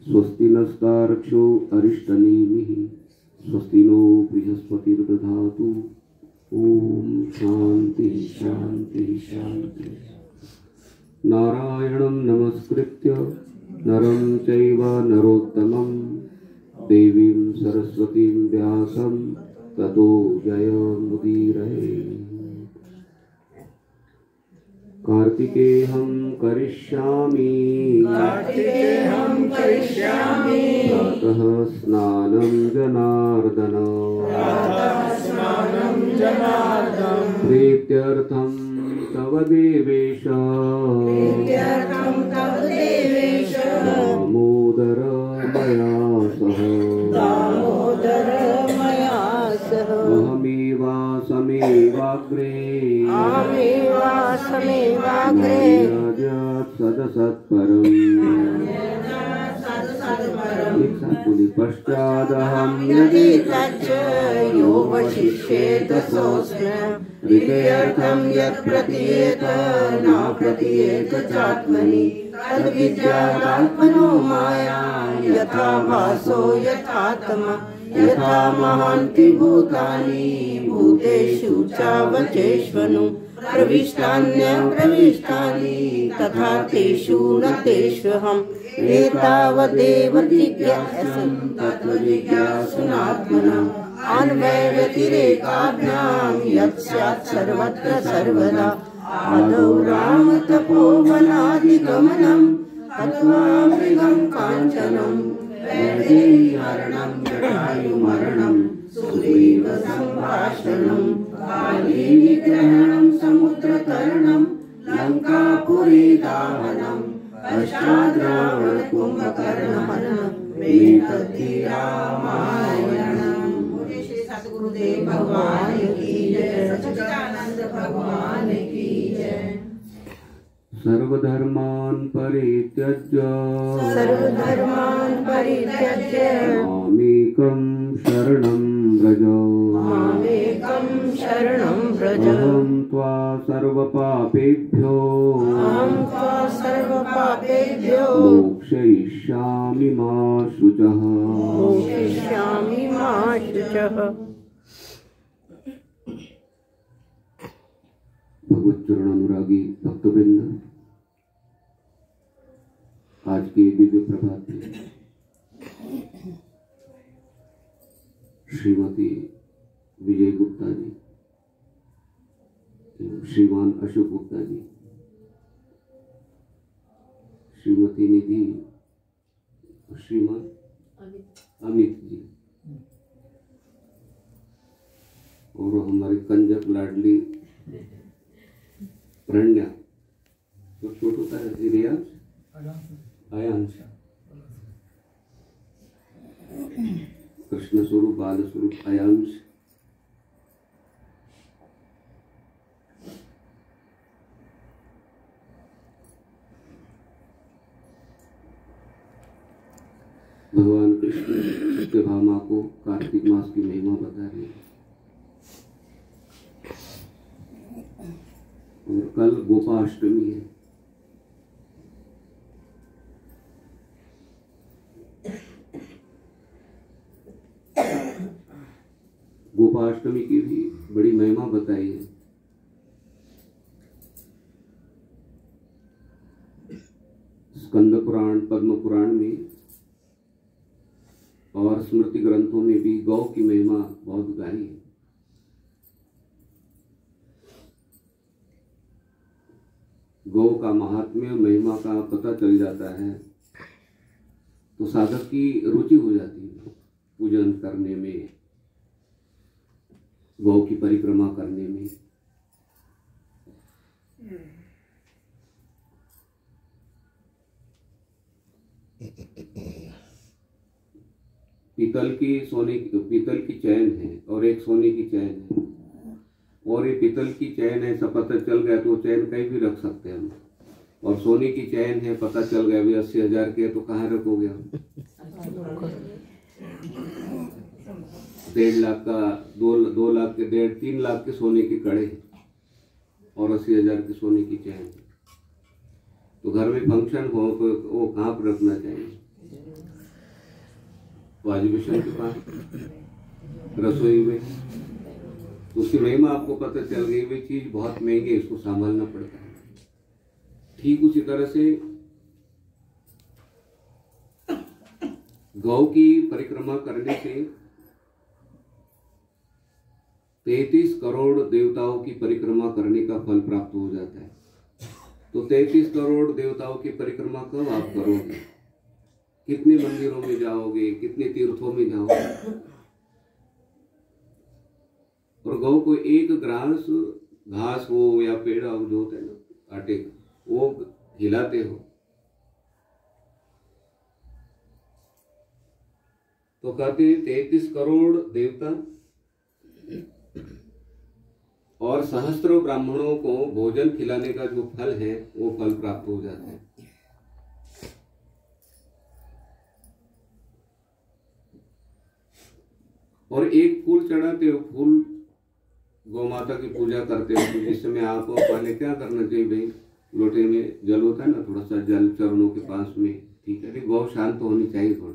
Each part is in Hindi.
स्वस्ति नस्तारक्षो अरिष्टनेमिः स्वस्ति नो बृहस्पतिर्दधातु। ओम शांति शांति शांति। नारायणं नमस्कृत्य नरं चैव नरोत्तमं देवीं सरस्वतीं व्यासं ततो जयमुदीरये। कार्तिकेयं करिष्यामि प्रातः स्नानं जनार्दन प्रीत्यर्थं तव देवेश दामोदर मया सह अहमेवासमेवाग्रे सदसत्परम् पश्चादहं यदि तच्च यो वशिष्येत सोऽस्मि विषयार्थं यत् प्रतीयेत न प्रतीयेत चात्मनि तद्विद्यादात्मनो माया यथा भासो यथात्मा यथा महान्ति भूतानि भूतेषु चावचेष्वनु प्रविष्टान्यप्रविष्टानि तथा तेषु न तेष्वहम् एतावदेव जिज्ञासं तत्त्वजिज्ञासुनात्मना अन्वयव्यतिरेकाभ्यां यत् स्यात् सर्वत्र सर्वदा आदौ रामतपोवनादिगमनं हत्वा मृगं काञ्चनं वैदेहीहरणं जटायुमरणं सुग्रीवसम्भाषणं कालीनिग्रहणं समुद्रतरणं लङ्कापुरीदाहनं पश्चाद्रावण कुम्भकर्णहननं एतद्धि रामायणम्। श्री सद्गुरुदेव भगवान की जय, सच्चिदानंद भगवान की जय। सर्वधर्मान् परित्यज्य मामेकं शरणं व्रज अहं त्वा सर्वपापेभ्यो मोक्षयिष्यामि मा शुचः। भगवत चरण अनुरागी भक्तवृंद, आज के दिव्य प्रभात में श्रीमती विजय गुप्ता जी, श्रीमान अशोक गुप्ता जी, श्रीमती निधि, श्रीमान अमित जी और हमारी कंजक लाडली प्रणया, जो छोटा है रियांश, आयांश, कृष्ण स्वरूप बाल स्वरूप आयांश, भगवान कृष्ण सत्यभामा को कार्तिक मास की महिमा बता रहे हैं। और कल गोपाष्टमी है। गोपाष्टमी की भी बड़ी महिमा बताई है। स्कंद पुराण, पद्म पुराण में और स्मृति ग्रंथों में भी गौ की महिमा बहुत गाई है। गौ का महात्म्य, महिमा का पता चल जाता है तो साधक की रुचि हो जाती है पूजन करने में, गौ की परिक्रमा करने में। पीतल की चैन है और एक सोने की चैन है, और ये पीतल की चैन है, सब पता चल गया तो चैन कहीं भी रख सकते हैं हम। और सोने की चैन है, पता चल गया भी 80,000 के, तो कहाँ रखोगे हम? 1.5 लाख का, 2 लाख के, 3 लाख के सोने की कड़े और 80,000 की सोने की चैन। तो घर में फंक्शन हो तो वो कहाँ पर रखना चाहिए? वाजिबेशन के पास, रसोई में। उसकी महिमा आपको पता चल गई, वे चीज बहुत महंगी है, इसको संभालना पड़ता है। ठीक उसी तरह से गौ की परिक्रमा करने से 33 करोड़ देवताओं की परिक्रमा करने का फल प्राप्त हो जाता है। तो 33 करोड़ देवताओं की परिक्रमा कब आप करोगे? कितने मंदिरों में जाओगे, कितने तीर्थों में जाओगे? और गौ को एक ग्रास घास हो या पेड़ हो, जो होता है ना आटे का, वो हिलाते हो तो कहते हैं 33 करोड़ देवता और सहस्त्रों ब्राह्मणों को भोजन खिलाने का जो फल है वो फल प्राप्त हो जाता है। और एक फूल चढ़ाते हो, फूल गौ माता की पूजा करते हो, तो जिस समय आप पहले क्या करना चाहिए भाई? लोटे में जल होता है ना, थोड़ा सा जल चरणों के पास में, ठीक है? गौ शांत होनी चाहिए थोड़ा,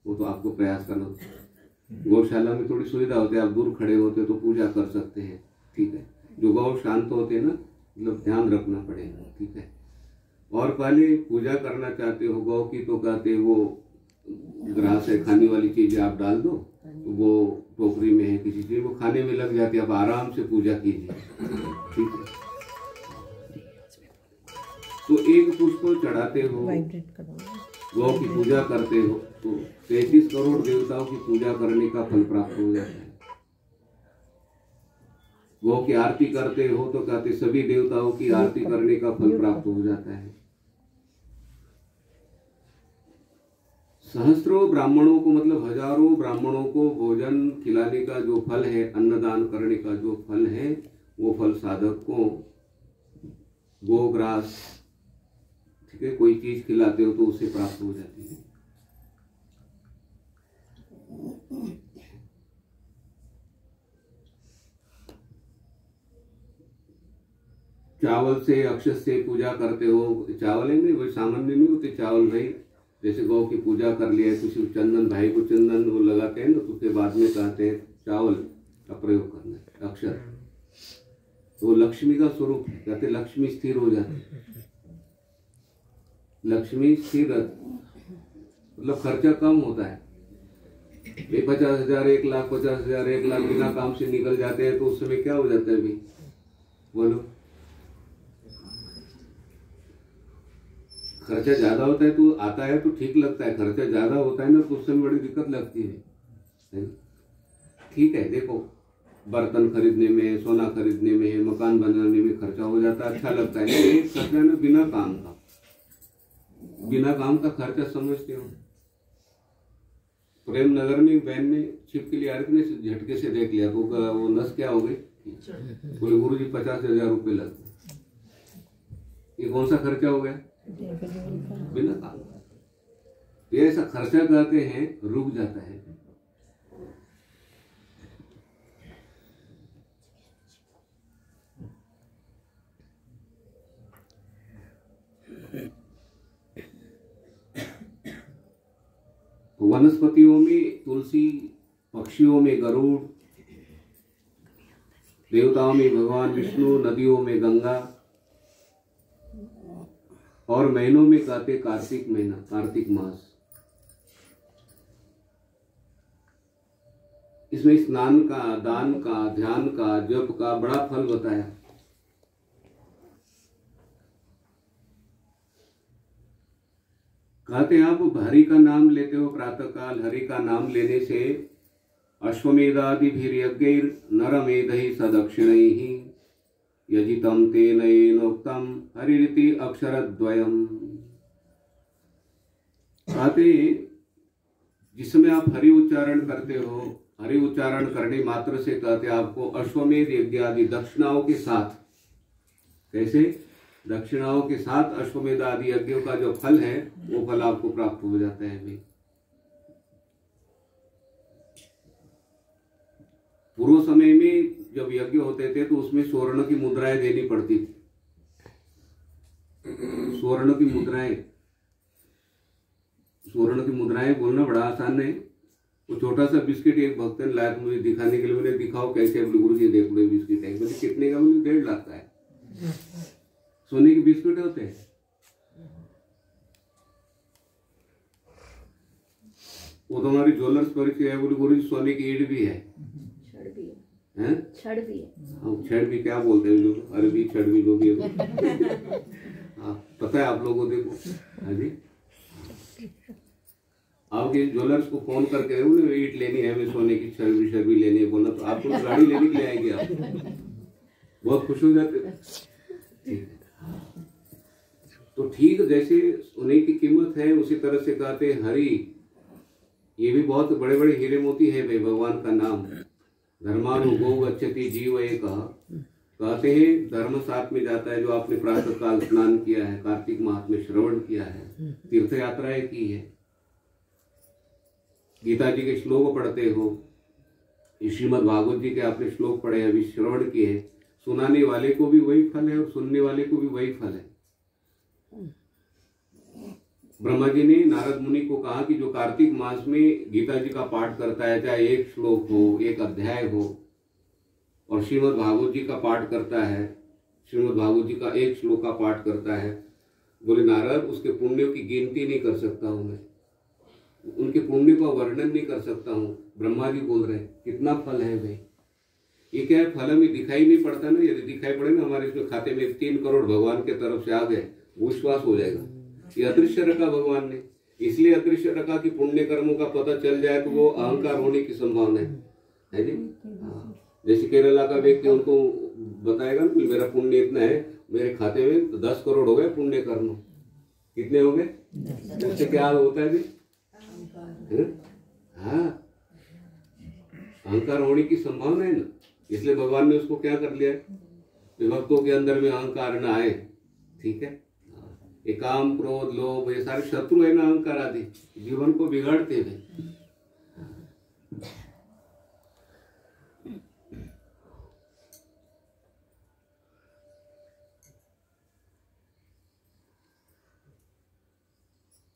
वो तो आपको प्रयास करना होता है। गौशाला में थोड़ी सुविधा होती है, आप दूर खड़े होते तो पूजा कर सकते हैं, ठीक है? जो गौ शांत होते हैं ना, मतलब ध्यान रखना पड़ेगा, ठीक है? और पहले पूजा करना चाहते हो गौ की तो कहते वो ग्रास है, खाने वाली चीजें आप डाल दो, तो वो टोकरी में है किसी चीज, वो खाने में लग जाती है, आप आराम से पूजा कीजिए, ठीक है? तो एक पुष्प चढ़ाते हो, गौ की पूजा करते हो, तो 33 करोड़ देवताओं की पूजा करने का फल प्राप्त हो जाता है। गौ की आरती करते हो तो कहते सभी देवताओं की आरती करने का फल प्राप्त हो जाता है। सहस्त्रों ब्राह्मणों को, मतलब हजारों ब्राह्मणों को भोजन खिलाने का जो फल है, अन्नदान करने का जो फल है, वो फल साधक को गोग्रास, ठीक है, कोई चीज खिलाते हो तो उससे प्राप्त हो जाती है। चावल से, अक्षत से पूजा करते हो, चावल है नहीं, वही सामान्य नहीं होते चावल भाई। जैसे गौ की पूजा कर लिया, किसी चंदन, भाई को चंदन वो लगाते हैं ना, तो उसके बाद में कहते हैं चावल का प्रयोग करना है, अक्षत। तो लक्ष्मी का स्वरूप है, कहते लक्ष्मी स्थिर हो जाती है। लक्ष्मी स्थिर मतलब खर्चा कम होता है। 50,000, 1 लाख, 50,000, 1 लाख बिना काम से निकल जाते हैं, तो उस समय क्या हो जाता है भाई? बोलो। खर्चा ज्यादा होता है तो आता है तो ठीक लगता है, खर्चा ज्यादा होता है ना तो उस समय बड़ी दिक्कत लगती है। ठीक है, देखो बर्तन खरीदने में, सोना खरीदने में, मकान बनाने में खर्चा हो जाता है, अच्छा लगता है। एक खर्चा ना बिना काम का खर्चा समझते हो। प्रेम नगर में बहन ने छिप के लिए आ रही थी, झटके से देख लिया तो वो नस क्या हो गई, बोले गुरु जी 50,000 रुपये लग। ये कौन सा खर्चा हो गया? बिना काम का। ये ऐसा खर्चा कहते हैं, रुक जाता है। वनस्पतियों में तुलसी, पक्षियों में गरुड़, देवताओं में भगवान विष्णु, नदियों में गंगा, और महीनों में कहते कार्तिक महीना, कार्तिक मास। इसमें स्नान का, दान का, ध्यान का, जप का बड़ा फल बताया। कहते आप हरि का नाम लेते हो प्रातः काल, हरि का नाम लेने से अश्वमेधादिभिर्यज्ञैर् नरमेधैः सदक्षिणैः यजितं तेनोक्तम हरिरिति अक्षरद्वयम्। कहते जिसमें आप हरि उच्चारण करते हो, हरि उच्चारण करने मात्र से कहते आपको अश्वमेध यज्ञ आदि दक्षिणाओं के साथ, कैसे दक्षिणाओं के साथ अश्वमेध आदि यज्ञों का जो फल है वो फल आपको प्राप्त हो जाता है भाई। पूर्व समय में जब यज्ञ होते थे तो उसमें स्वर्ण की मुद्राएं देनी पड़ती थी। स्वर्ण की मुद्राएं बोलना बड़ा आसान है। वो छोटा सा बिस्किट एक भक्त ने लाया मुझे दिखाने के लिए, मैंने दिखाओ कैसे, गुरु जी देख लो बिस्किट है। बोले कितने का? बोले 1.5 लाख का है। सोने के बिस्कुट होते हैं। वो तो हमारी ज्वेलर्स परिचय है। बोले गुरु जी सोने की ईंट भी है, छड़ भी है। हाँ, छड़ भी क्या बोलते हैं लोग, अरबी छड़ भी जो भी है। हाँ, पता है आप लोगों को। देखो हाँ जी, आपके ज्वेलर्स को फोन करके बोले ईंट लेनी है, हमें सोने की छड़ भी लेनी है, बोला तो आपको गाड़ी लेने के लिए आएंगे। आप बहुत खुश हो जाते। तो ठीक जैसे सोने की कीमत है उसी तरह से कहते हरि, ये भी बहुत बड़े बड़े हीरे मोती है भाई, भगवान का नाम। धर्मानुगो गच्छति जीव एक, कहते हैं धर्म साथ में जाता है। जो आपने प्रातः काल स्नान किया है, कार्तिक माह में श्रवण किया है, तीर्थ यात्राएं की है, गीता जी के श्लोक पढ़ते हो, श्रीमद् भागवत जी के आपने श्लोक पढ़े हैं, अभी श्रवण किए हैं, सुनाने वाले को भी वही फल है और सुनने वाले को भी वही फल है। ब्रह्मा जी ने नारद मुनि को कहा कि जो कार्तिक मास में गीता जी का पाठ करता है, चाहे एक श्लोक हो, एक अध्याय हो, और श्रीमद् भागवत जी का पाठ करता है, श्रीमद् भागवत जी का एक श्लोक का पाठ करता है, बोले नारद उसके पुण्यों की गिनती नहीं कर सकता हूं मैं, उनके पुण्य का वर्णन नहीं कर सकता हूं। ब्रह्मा जी बोल रहे कितना फल है भाई। ये क्या है, फल में दिखाई नहीं पड़ता ना। यदि दिखाई पड़े ना, हमारे इसमें खाते में 3 करोड़ भगवान के तरफ से आ गए, विश्वास हो जाएगा। ये अदृश्य रखा भगवान ने, इसलिए अदृश्य रखा कि पुण्य कर्मों का पता चल जाए तो वो अहंकार होने की संभावना है जी। जैसे केरला का व्यक्ति उनको बताएगा ना मेरा पुण्य इतना है, मेरे खाते में तो 10 करोड़ हो गए पुण्य कर्म। कितने हो गए? उससे क्या होता है जी? हाँ, अहंकार होने की संभावना है ना। इसलिए भगवान ने उसको क्या कर लिया है, भक्तों के अंदर में अहंकार ना आए। ठीक है, ये काम, क्रोध, लोभ, ये सारे शत्रु है ना, अहंकार आदि जीवन को बिगाड़ते हैं।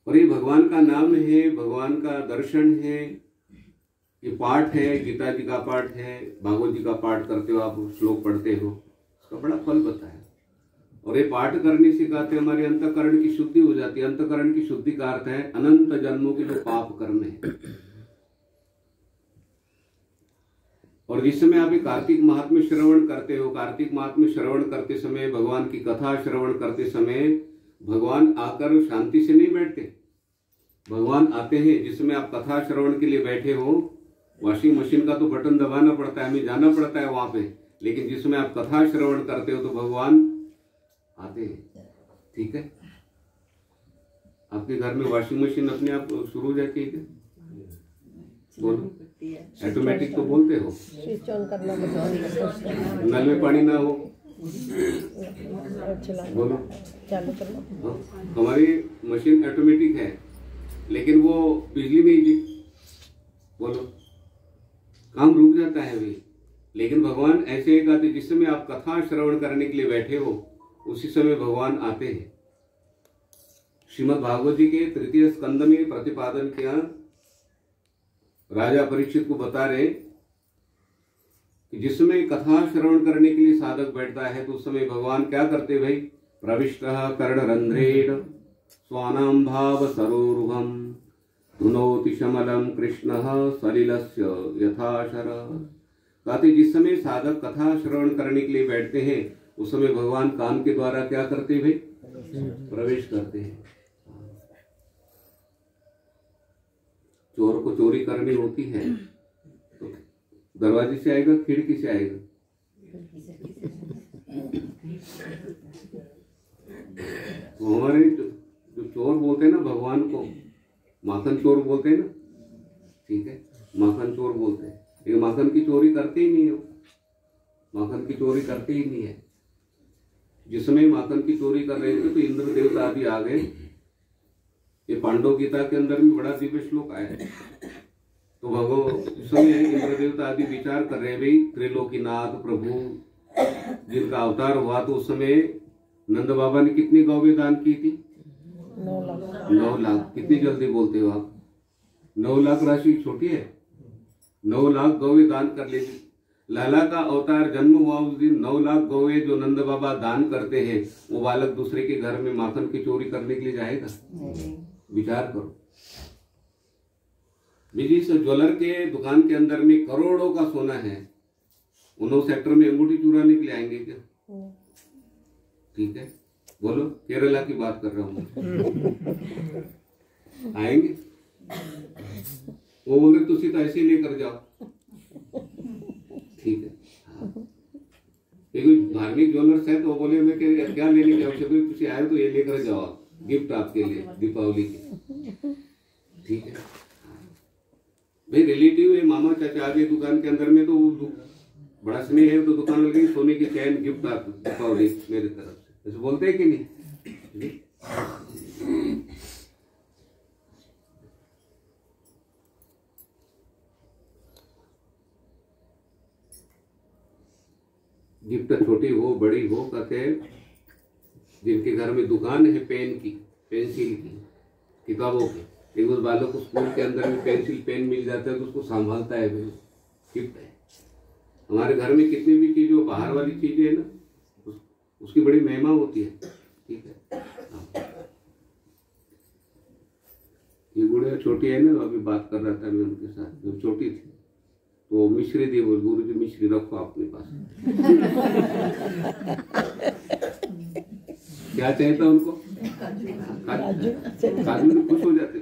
और ये भगवान का नाम है, भगवान का दर्शन है, ये पाठ है, गीता जी का पाठ है, भागवत जी का पाठ करते हो आप, श्लोक पढ़ते हो, उसका बड़ा फल बताया। और ये पाठ करने से कहते हमारे अंतःकरण की शुद्धि हो जाती है। अंतःकरण की शुद्धि का अर्थ है अनंत जन्मों के जो पाप कर्म है। और जिस समय आप कार्तिक महात्म्य श्रवण करते हो, कार्तिक महात्म्य श्रवण करते समय, भगवान की कथा श्रवण करते समय भगवान आकर शांति से नहीं बैठते, भगवान आते हैं। जिस समय आप कथा श्रवण के लिए बैठे हो, वॉशिंग मशीन का तो बटन दबाना पड़ता है, हमें जाना पड़ता है वहां पे, लेकिन जिस समय आप कथा श्रवण करते हो तो भगवान आते हैं। ठीक है, आपके घर में वॉशिंग मशीन अपने आप शुरू हो जाती है? बोलो, ऑटोमेटिक तो बोलते हो, नल में पानी ना हो, बोलो चालू कर लो। हमारी मशीन ऑटोमेटिक है लेकिन वो बिजली नहीं जी, बोलो काम रुक जाता है भाई। लेकिन भगवान ऐसे एक आते, जिस समय आप कथा श्रवण करने के लिए बैठे हो उसी समय भगवान आते हैं। श्रीमद् भागवत जी के 3 स्कंद में प्रतिपादन किया, राजा परीक्षित को बता रहे कि जिस समय कथा श्रवण करने के लिए साधक बैठता है तो उस समय भगवान क्या करते भाई, प्रविष्टः कर्णरंध्रेण स्वानां भाव सरोरुहं धुनोति शमलम कृष्णः सलिलस्य यथाशर। कहते जिस समय साधक कथा श्रवण करने के लिए बैठते हैं उस समय भगवान कान के द्वारा क्या करते भाई, प्रवेश करते हैं। चोर को चोरी करनी होती है तो दरवाजे से आएगा, खिड़की से आएगा? तो हमारे जो चोर बोलते हैं ना भगवान को, माखन चोर बोलते हैं ना, ठीक है, माखन चोर बोलते हैं, लेकिन माखन की चोरी करते ही नहीं है, माखन की चोरी करते ही नहीं है। जिस समय माखन की चोरी कर रहे थे तो इंद्र देवता आदि आ गए। ये पांडव गीता के अंदर भी बड़ा दिव्य श्लोक आया है। तो भगवान समय इंद्र देवता आदि विचार कर रहे भाई, त्रिलोकीनाथ प्रभु जिनका अवतार हुआ तो उस समय नंद बाबा ने कितनी गौवें दान की थी? 9 लाख। कितनी जल्दी बोलते हो आप? 9 लाख राशि छोटी है? 9 लाख गौवें दान कर लेती। लाला का अवतार जन्म हुआ उस दिन 9 लाख गौवें जो नंद बाबा दान करते हैं, वो बालक दूसरे के घर में माखन की चोरी करने के लिए जाएगा? विचार करो। जिस ज्वेलर के दुकान के अंदर में करोड़ों का सोना है, उन्होंने सेक्टर में अंगूठी चुराने के लिए आएंगे क्या? ठीक है, बोलो, केरला की बात कर रहा हूँ। आएंगे? वो बोल रहे तुसी तो ऐसे ही लेकर जाओ, ठीक है। एक धार्मिक ज्वेलर्स है तो वो बोले मैं क्या लेने की आवश्यकता है, तुसी आए तो ये लेकर जाओ, गिफ्ट आपके लिए दीपावली के, ठीक है भाई। रिलेटिव है, मामा चाचा आगे दुकान के अंदर में, तो बड़ा स्नेह है तो दुकान लगी, सोने की चैन गिफ्ट दीपावली मेरी तरफ से, ऐसे बोलते हैं कि नहीं? गिफ्ट छोटी हो बड़ी हो, कहते हैं जिनके घर में दुकान है पेन की, पेंसिल की, किताबों की, लेकिन उस बालक को स्कूल के अंदर में पेंसिल पेन मिल जाता है तो उसको संभालता है भाई, गिफ्ट है। हमारे घर में कितनी भी चीजें, बाहर वाली चीजें है ना, उसकी बड़ी महिमा होती है, ठीक है। ये गुड़िया छोटी है ना, अभी बात कर रहा था मैं उनके साथ, जब छोटी थी तो मिश्री दी, बोल गुरु जी मिश्री रखो अपने पास। क्या चाहिए था उनको? काजू में खुश हो जाते।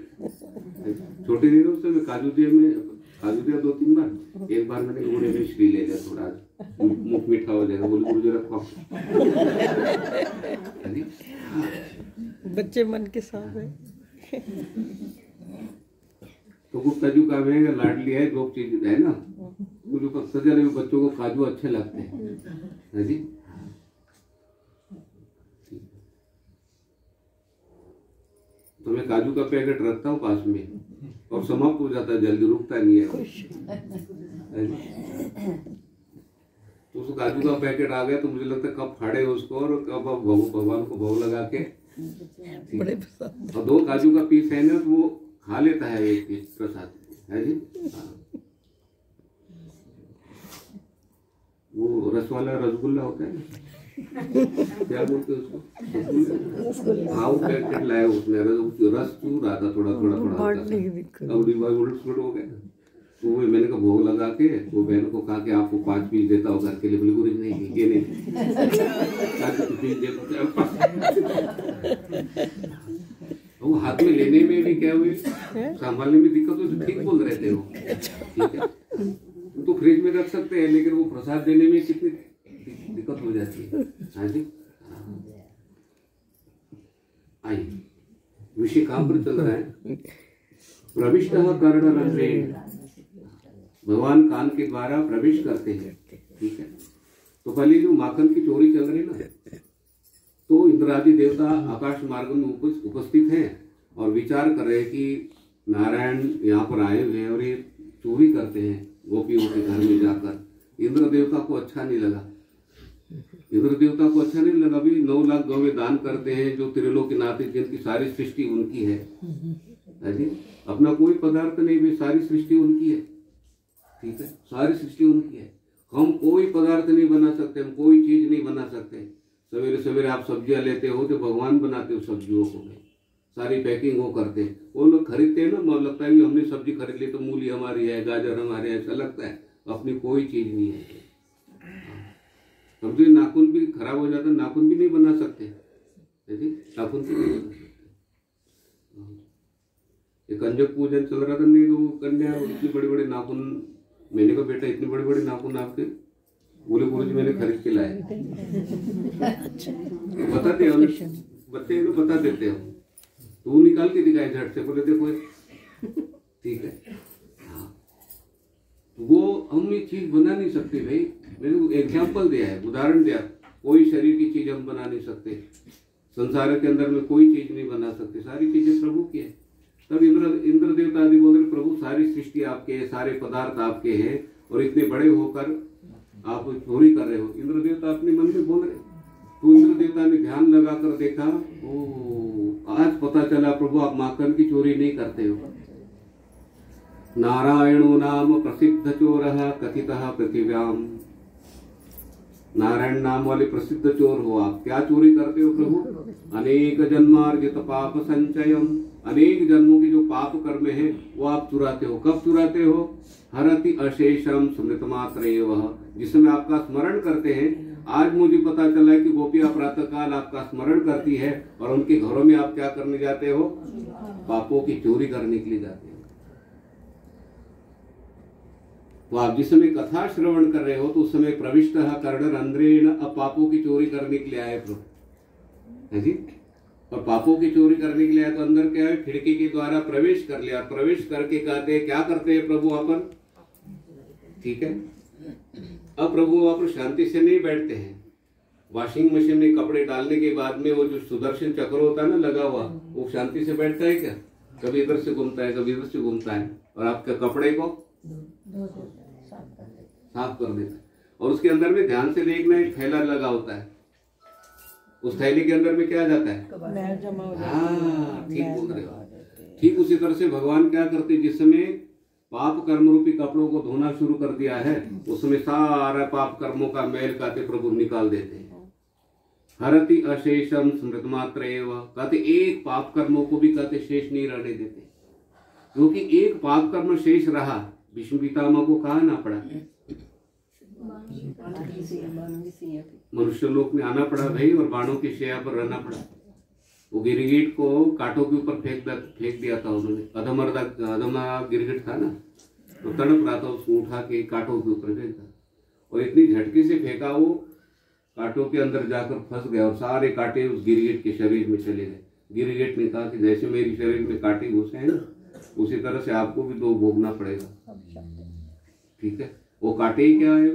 छोटे दिनों से मैं काजू दिया 2-3 बार। एक बार मैंने गुड़े में श्री ले लिया, थोड़ा मुख मीठा हो जाएगा, बोले गुरु जी रखो। बच्चे मन के साथ है। तो कुछ काजू का मैं लाड लिया है, जो चीज है ना, जो सजने में बच्चों को काजू अच्छे लगते हैं, है जी। तो मैं काजू का पैकेट रखता हूँ पास में और समाप्त हो जाता है, जल्दी रुकता नहीं है। तो उस काजू का पैकेट आ गया तो मुझे लगता है कब फाड़े उसको और कब भगवान को भोग लगा के। और 2 काजू का पीस है ना, तो वो खा लेता है एक पीस प्रसाद, है जी। वो रस वाला रसगुल्ला होता है ना, क्या बोलते हैं उसको? हाँ, वो पैकेट लाया उसने, रस चूर रहा था थोड़ा थोड़ा थोड़ा, अब हो गया। तो वो मैंने कहा भोग लगा के वो बहन को कहा कि आपको 5 पीस देता हो घर के लिए, बोले गुरु जी नहीं, ये नहीं वो हाथ में लेने में भी क्या हुई, संभालने में दिक्कत हो, ठीक बोल रहे थे वो, ठीक है। तो फ्रिज में रख सकते हैं, लेकिन वो प्रसाद देने में कितनी दिक्कत हो जाती है। हाँ जी, आइए विषय कहाँ पर चल रहा है? प्रविष्टः कर्णरंध्रेण, भगवान कान के द्वारा प्रवेश करते हैं, ठीक है। तो पहले जो माखन की चोरी चल रही ना, तो इंद्रादि देवता आकाश मार्ग में उपस्थित हैं और विचार कर रहे हैं कि नारायण यहाँ पर आए हुए हैं और ये चोरी करते हैं गोपियों के घर में जाकर। इंद्र देवता को अच्छा नहीं लगा, इंद्र देवता को अच्छा नहीं लगा। भी 9 लाख गौवें दान करते हैं जो त्रिलोकीनाथ, जिनकी सारी सृष्टि उनकी है जी। अपना कोई पदार्थ नहीं भी, सारी सृष्टि उनकी है, ठीक है, सारी सृष्टि उनकी है। हम कोई पदार्थ नहीं बना सकते, हम कोई चीज नहीं बना सकते। सवेरे सवेरे आप सब्जियां लेते हो तो भगवान बनाते हो सब्जियों को, सारी पैकिंग वो करते हैं। वो लोग खरीदते हैं ना, मुझे लगता है कि हमने सब्जी खरीद ली तो मूली हमारी है, गाजर हमारे है, ऐसा लगता है। अपनी कोई चीज नहीं है। समझिए नाखून भी खराब हो जाता है, नाखून भी नहीं बना सकते, नाखून भी नहीं बना सकते। ये कंजक पूजन चल रहा था, नहीं तो कन्या इतनी बड़े बड़े नाखून, मैंने कहा बेटा इतने बड़े बड़े नाखून आपके? बोले गुरुजी मैंने खरीद के लाए। बताते हो बच्चे को, बता देते हो, तू निकाल के दिखाए झट से, बोले देखो ठीक है। हाँ, वो हम ये चीज बना नहीं सकते भाई। मैंने एग्जाम्पल दिया है, उदाहरण दिया। कोई शरीर की चीज हम बना नहीं सकते, संसार के अंदर में कोई चीज नहीं बना सकते, सारी चीजें प्रभु की है। तब इंद्र देवता आदि बोल रहे प्रभु सारी सृष्टि आपके है, सारे पदार्थ आपके हैं, और इतने बड़े होकर आप चोरी कर रहे हो। इंद्र देवता अपने मन में बोल रहे। तो इंद्र देवता ने ध्यान लगाकर देखा, ओ आज पता चला प्रभु आप माखन की चोरी नहीं करते हो। नारायणो नाम प्रसिद्ध चोरः कथितः पृथिव्याम। नारायण नाम वाले प्रसिद्ध चोर हो आप। क्या चोरी करते हो प्रभु? अनेक जन्मार्जित पाप संचयम, अनेक जन्मों की जो पाप कर्म है वो आप चुराते हो। कब चुराते हो? हरति अशेषम स्मृत मात्र, जिसमें आपका स्मरण करते हैं। आज मुझे पता चला है कि गोपियां प्रातः काल आपका स्मरण करती है, और उनके घरों में आप क्या करने जाते हो? पापों की चोरी करने के लिए जाते हो। तो आप जिस समय कथा श्रवण कर रहे हो तो उस समय प्रविष्ट कर्ण रंध्रेण, अब पापों की चोरी करने के लिए आए प्रभु, है जी। और पापों की चोरी करने के लिए आए तो अंदर क्या है? खिड़की के द्वारा प्रवेश कर लिया। प्रवेश करके कहते हैं क्या करते हैं प्रभु अपन? ठीक है, अब प्रभु वहां पर शांति से नहीं बैठते हैं। वॉशिंग मशीन में कपड़े डालने के बाद में वो जो सुदर्शन चक्र होता है ना लगा हुआ, वो शांति से बैठता है क्या? कभी इधर से घूमता है, कभी इधर से घूमता है, और आपके कपड़े को साफ कर देता है। और उसके अंदर में ध्यान से देखना, एक थैला लगा होता है, उस थैले के अंदर में क्या जाता है? हाँ, ठीक बोल रहे हो। ठीक उसी तरह से भगवान क्या करते, जिस समय पाप कर्म रूपी कपड़ों को धोना शुरू कर दिया है, उस समय सारा पाप कर्मों का मैल कहते प्रभु निकाल देते हैं। हरति अशेषम स्मृत मात्र एवं, कहते एक पाप कर्मों को भी कहते शेष नहीं रहने देते, क्योंकि एक पाप कर्म शेष रहा, विष्णु पितामह को कहा ना पड़ा, मनुष्य लोक में आना पड़ा भाई, और बाणों की शैया पर रहना पड़ा। वो गिरगिट को कांटों के ऊपर फेंक दिया था उन्होंने। अधमा गिरगिट था ना, तो तड़प रहा था, उसको उठा के कांटों के ऊपर फेंका, और इतनी झटके से फेंका वो कांटों के अंदर जाकर फंस गया, और सारे कांटे उस गिरगिट के शरीर में चले गए। गिरगिट ने कहा कि जैसे मेरी शरीर में कांटे घुसे हैं ना, उसी तरह से आपको भी दो भोगना पड़ेगा। ठीक है, वो कांटे ही क्या है?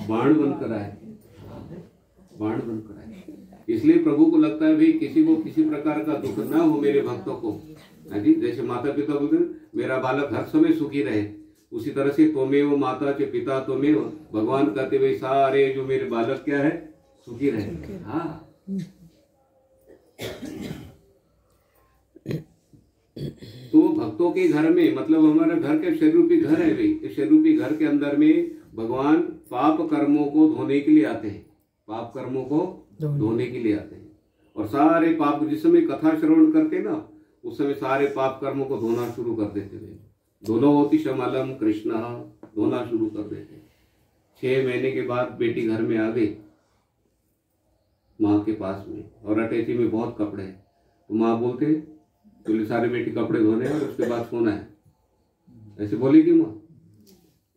बाण बनकर आए, बाण बनकर आए। इसलिए प्रभु को लगता है भाई किसी को किसी प्रकार का दुख ना हो मेरे भक्तों को। जैसे माता पिता बोलते हैं मेरा बालक हर समय सुखी रहे, उसी तरह से त्वमेव माता च पिता त्वमेव, भगवान कहते भाई सारे जो मेरे बालक क्या है? सुखी रहे। हाँ, तो भक्तों के घर में, मतलब हमारा घर के शरीर रूपी घर है भाई, इस शरीर रूपी घर के अंदर में भगवान पाप कर्मों को धोने के लिए आते हैं, पाप कर्मों को धोने के लिए आते हैं। और सारे पाप, जिस समय कथा श्रवण करते ना, उस समय सारे पाप कर्मों को धोना शुरू कर देते थे। दोनों होती शमलम कृष्ण, धोना शुरू कर देते। 6 महीने के बाद बेटी घर में आ गई माँ के पास में, और अटैची में बहुत कपड़े हैं। तो माँ बोलते बोले सारे बेटी कपड़े धोने हैं और उसके बाद सोना है, ऐसे बोलेगी माँ।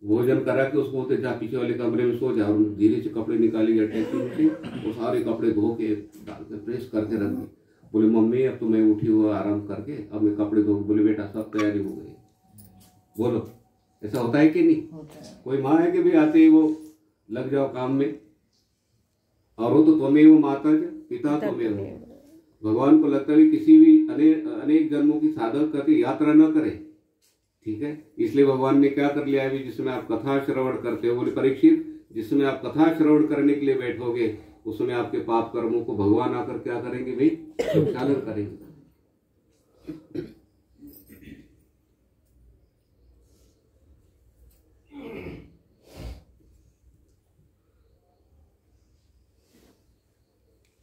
भोजन करा के उसको बोलते जा पीछे वाले कमरे में सो जा, और धीरे से कपड़े निकाली अटैची में से, वो सारे कपड़े धो के डाल के प्रेस करके रख दी। बोले मम्मी अब तो मैं उठी हुआ आराम करके, अब मैं कपड़े धो। बोले बेटा सब तैयारी हो गई। बोलो ऐसा होता है कि नहीं? कोई माँ है कि भी आते ही वो लग जाओ काम में। और वो तो त्वमेव माता पिता त्वमेव। भगवान को लगता है किसी भी अनेक जन्मों की साधक करके यात्रा न करे। ठीक है, इसलिए भगवान ने क्या कर लिया है, जिसमें आप कथा श्रवण करते हो। बोले परीक्षित, जिसमें आप कथा श्रवण करने के लिए बैठोगे, उसमें आपके पाप कर्मों को भगवान आकर क्या करेंगे भाई? प्रक्षालन करेंगे।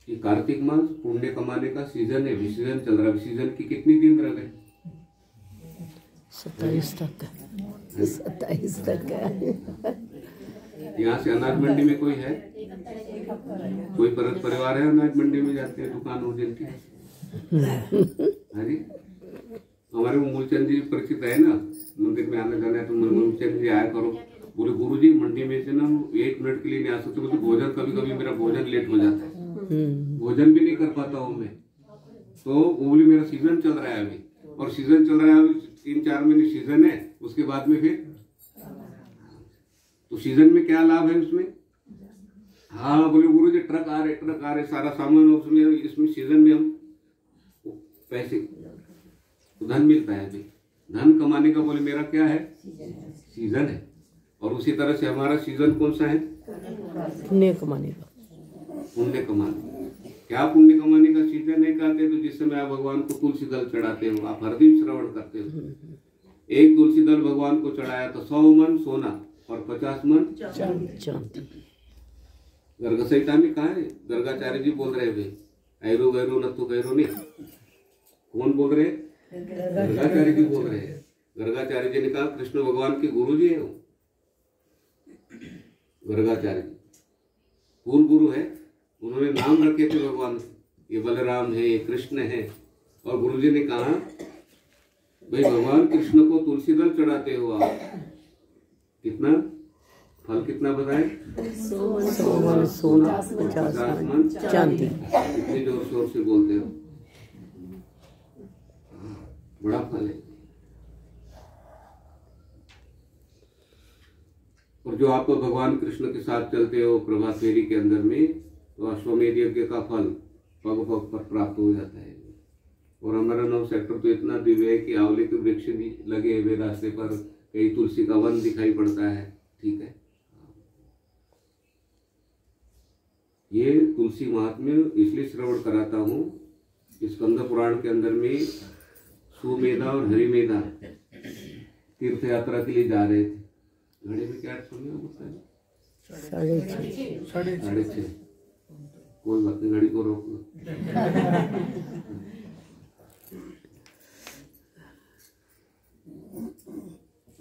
कि कार्तिक मास पुण्य कमाने का सीजन है, सीजन चल रहा है। सीजन की कितनी दिन रह गए? 27 तक। 27 तक है। यहाँ से अनाज मंडी में कोई है? कोई परिवार है अनाज मंडी में जाते हैं दुकान हो जाती है? हाँ जी, हमारे मूलचंद जी परिचित है ना, मंदिर में आना जाना है तो मूलचंद जी आया करो। बोले गुरु जी मंडी में से ना 1 मिनट के लिए नहीं आ सकते, मुझे भोजन कभी कभी मेरा भोजन लेट हो जाता है, भोजन भी नहीं कर पाता हूँ मैं। तो वो बोली मेरा सीजन चल रहा है अभी, और सीजन चल रहा है अभी 3-4 महीने सीजन है, उसके बाद में फिर तो सीजन में क्या लाभ है उसमें? हाँ बोले गुरु जी ट्रक आ रहे सारा सामान उसमें, इसमें सीजन में हम पैसे तो धन मिलता है। अभी धन कमाने का बोले मेरा क्या है? सीजन है। और उसी तरह से हमारा सीजन कौन सा है? पुण्य कमाने का। पुण्य कमाने। क्या पुण्य कमाने का सीजन है? कहते तो जिस समय आप भगवान को तुलसी दल चढ़ाते हो, आप हर दिन श्रवण करते हो, एक तुलसी दल भगवान को चढ़ाया तो 100 मन सोना और 50 मन चांदी। गर्ग संहिता में कहा है? गर्गाचार्य जी बोल रहे भाई, ऐरो गैरो न तो गैरो नहीं। कौन बोल रहे? गर्गाचार्य जी बोल रहे हैं। गर्गाचार्य जी ने कहा कृष्ण भगवान के गुरु जी है वो, गर्गाचार्य जी कुल गुरु है। उन्होंने नाम रखे थे भगवान, ये बलराम है, ये कृष्ण है। और गुरु जी ने कहा भाई भगवान कृष्ण को तुलसी दल चढ़ाते हो आप, कितना फल कितना बताए? 100 मन सोना 50 मन चांदी। कितने जोर शोर से बोलते हो, बड़ा फल है। और जो आप भगवान कृष्ण के साथ चलते हो प्रभात फेरी के अंदर में, तो अश्वमेध यज्ञ का फल पग पग पर प्राप्त हो जाता है। और हमारा 9 सेक्टर तो इतना दिव्य है कि आंवले के वृक्ष भी लगे हुए रास्ते पर, कई तुलसी का वन दिखाई पड़ता है। ठीक है, ये तुलसी महात्म्य इसलिए श्रवण कराता हूँ। स्कंद पुराण के अंदर में सुमेधा और हरिमेधा तीर्थ यात्रा के लिए जा रहे थे। घड़ी में क्या समय होता है? 6:30। कोई बात नहीं, घड़ी को रोक लो।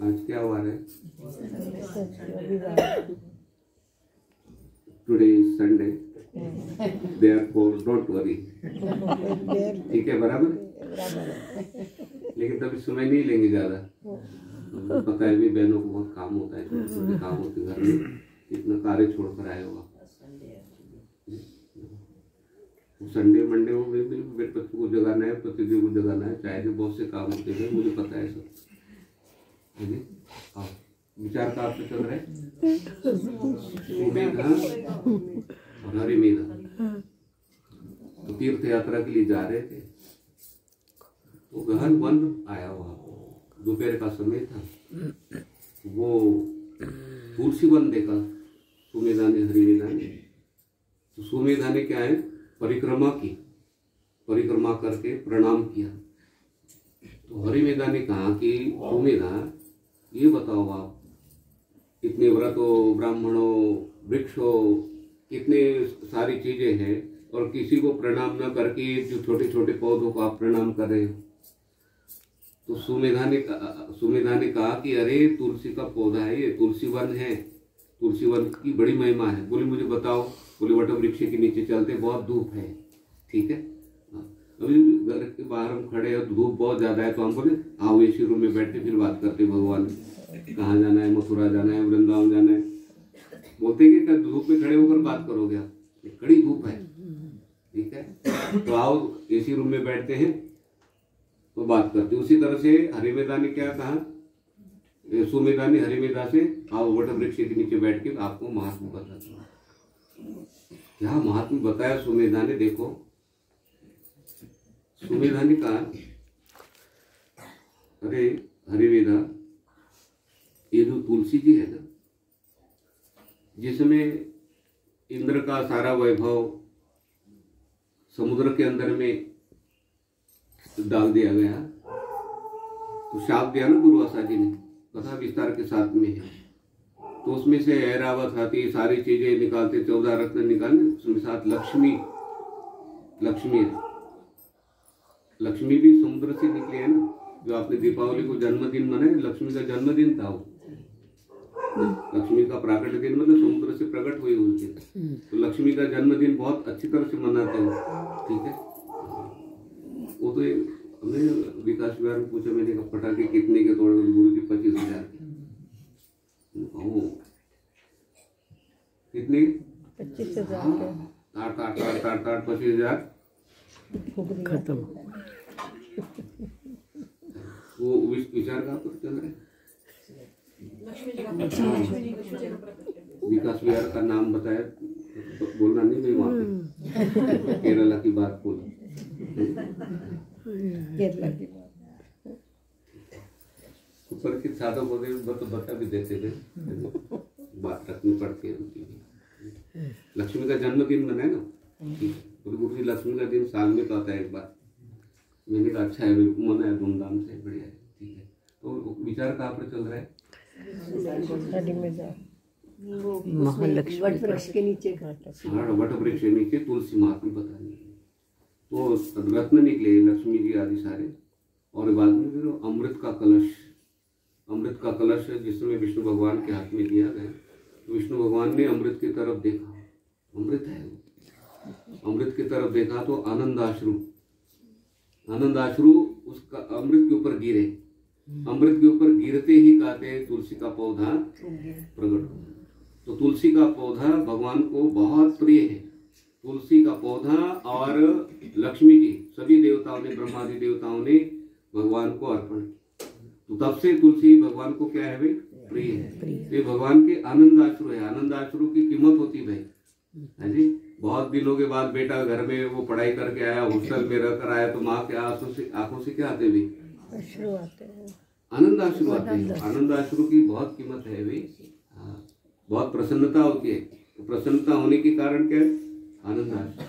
आज क्या हुआ है? Today is Sunday, therefore don't worry. ठीक है, बराबर। लेकिन तभी समय नहीं लेंगे ज्यादा, पता है भी बहनों को बहुत काम होता है, छोटे काम होते हैं घर में, इतना कार्य छोड़कर आए होगा। संडे मंडे हो गए, मेरे पति को जगाना है, पति को जगाना है, चाहे बहुत से काम होते हैं, मुझे पता है सब। हाँ, विचार का आपसे चल रहा है सुमेधा और हरिमेधा। तो तीर्थ यात्रा के लिए जा रहे थे, तो गहन वन आया हुआ, दोपहर का समय था। वो तुलसी वन देखा सुमेधा ने, हरिमेधा ने। तो सुमेधा ने क्या है, परिक्रमा की, परिक्रमा करके प्रणाम किया। तो हरिमेधा ने कहा कि सुमेधा ये बताओ आप, कितने व्रत हो, ब्राह्मण हो, वृक्ष हो, कितने सारी चीजें हैं, और किसी को प्रणाम न करके जो छोटे छोटे पौधों को आप प्रणाम कर रहे हो। तो सुमेधा ने कहा कि अरे तुलसी का पौधा है, ये तुलसी वन है, तुलसी वन की बड़ी महिमा है। बोले मुझे बताओ। बोले वट वृक्ष के नीचे चलते, बहुत धूप है। ठीक है, अभी घर के बाहर हम खड़े हैं, धूप बहुत ज्यादा है, तो हम बोले आओ एसी रूम में बैठे फिर बात करते भगवान, कहाँ जाना है, मथुरा जाना है, वृंदावन जाना है। बोलते कि धूप में खड़े होकर बात करोगे आप, कड़ी धूप है। ठीक है, तो आओ एसी रूम में बैठते हैं तो बात करते। उसी तरह से हरिमेधा ने क्या कहा, सुमेधा ने हरिमेधा से आओ वट वृक्ष के नीचे बैठ के आपको महात्मा बताता हूँ। क्या महात्मा बताया सुमेधा ने? देखो, सुमेधा ने कहा अरे हरिमेधा, ये जो तुलसी जी है ना, जिसमें इंद्र का सारा वैभव समुद्र के अंदर में डाल दिया गया, तो शाप दिया ना दुर्वासा जी ने, कथा विस्तार के साथ में है। तो उसमें से ऐरावत हाथी सारी चीजें निकालते, 14 रत्न निकालने, उसमें साथ लक्ष्मी लक्ष्मी है। लक्ष्मी भी समुद्र से निकली है ना। जो आपने दीपावली को जन्मदिन मनाए, लक्ष्मी का जन्मदिन था वो। लक्ष्मी का प्राकट दिन मतलब समुद्र से प्रकट हुई उस दिन। तो लक्ष्मी का जन्मदिन बहुत अच्छी तरह से मनाते हैं, ठीक है। वो तो हमने विकास विहार में पूछा, मैंने कहा पटाखे कितने के तोड़े? गुरु जी 25,000 के। कितने? 25,000 ताट 25,000 खत्म। वो विचार कहाँ पर चल रहा है? विकास विहार का नाम बताया, बोलना नहीं भाई, वहाँ पे केरला की बात बोली। ऊपर के साधक होते बता भी देते थे, बात रखनी पड़ती है उनकी भी। लक्ष्मी का जन्मदिन मनाए ना, गुरु जी लक्ष्मी का दिन साल में तो आता है एक बार। मैंने कहा अच्छा है, मनाया धूमधाम से, बढ़िया है, ठीक है। तो विचार कहाँ पर चल रहा है? महालक्ष्मी वट वृक्ष के नीचे। वट वृक्ष के नीचे तुलसी महात्मा बतानी है। तो रत्न निकले लक्ष्मी जी आदि सारे, और बाद में फिर अमृत का कलश जिसमें विष्णु भगवान के हाथ में दिया गया। तो विष्णु भगवान ने अमृत की तरफ देखा, अमृत है, अमृत की तरफ देखा तो आनंदाश्रु उसका अमृत के ऊपर गिरे। अमृत के ऊपर गिरते ही कहते हैं तुलसी का पौधा प्रकट हुआ। तो तुलसी का पौधा भगवान को बहुत प्रिय है। तुलसी का पौधा और लक्ष्मी जी सभी देवताओं ने, ब्रह्मादि देवताओं ने भगवान को अर्पण किया। तो तब से तुलसी भगवान को क्या है भाई? प्रिय है। ये भगवान के आनंदाश्रु है। आनंदाश्रु की कीमत होती भाई, है जी। बहुत दिनों के बाद बेटा घर में वो पढ़ाई करके आया, हॉस्टल में रह कर आया, तो माँ के आंखों से क्या आते भाई? आनंदाश्रु आते हैं। आनंदाश्रु की बहुत कीमत है भाई। हाँ, बहुत प्रसन्नता होती है। तो प्रसन्नता होने के कारण क्या है? आनंदाश्रु।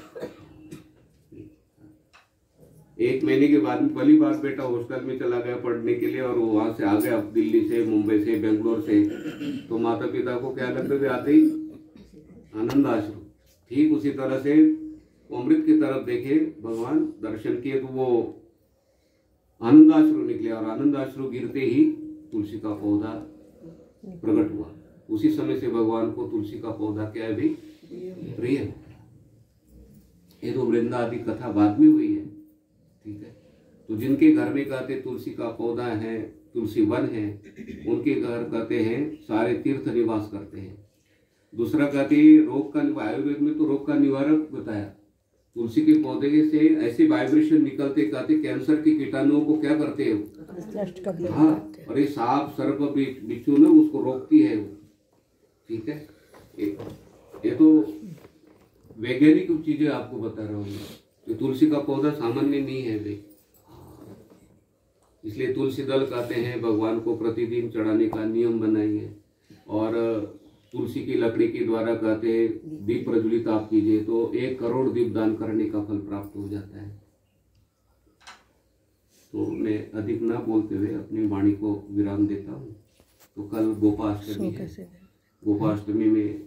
1 महीने के बाद में पहली बार बेटा हॉस्टल में चला गया पढ़ने के लिए, और वहां से आ गया दिल्ली से, मुंबई से, बेंगलोर से। तो माता पिता को क्या लगता है? आते ही आनंदाश्रु। ठीक उसी तरह से अमृत की तरफ देखे भगवान, दर्शन किए तो वो आनंदाश्रु निकले, और आनंदाश्रु गिरते ही तुलसी का पौधा प्रकट हुआ। उसी समय से भगवान को तुलसी का पौधा क्या है भाई? प्रिय है। ये तो वृंदा आदि कथा बाद में हुई है, ठीक है। तो जिनके घर में कहते तुलसी का पौधा है, तुलसी वन है, उनके घर कहते हैं सारे तीर्थ निवास करते हैं। दूसरा कहते रोग का, आयुर्वेद में तो रोग का निवारक बताया। तुलसी के पौधे से ऐसे वाइब्रेशन निकलते, कहते कैंसर के कीटाणुओं को क्या करते हैं? हाँ, और ये सांप सर्प बिच्छू ना उसको रोकती है वो, ठीक है। ये तो वैज्ञानिक चीजें आपको बता रहा हूँ। तो तुलसी का पौधा सामान्य नहीं है भाई। इसलिए तुलसी दल कहते हैं भगवान को प्रतिदिन चढ़ाने का नियम बनाइए। और तुलसी की लकड़ी के द्वारा कहते हैं दीप प्रज्वलित आप कीजिए तो 1 करोड़ दीप दान करने का फल प्राप्त हो जाता है। तो मैं अधिक ना बोलते हुए अपनी वाणी को विराम देता हूँ। तो कल गोपाष्टमी है। गोपाष्टमी में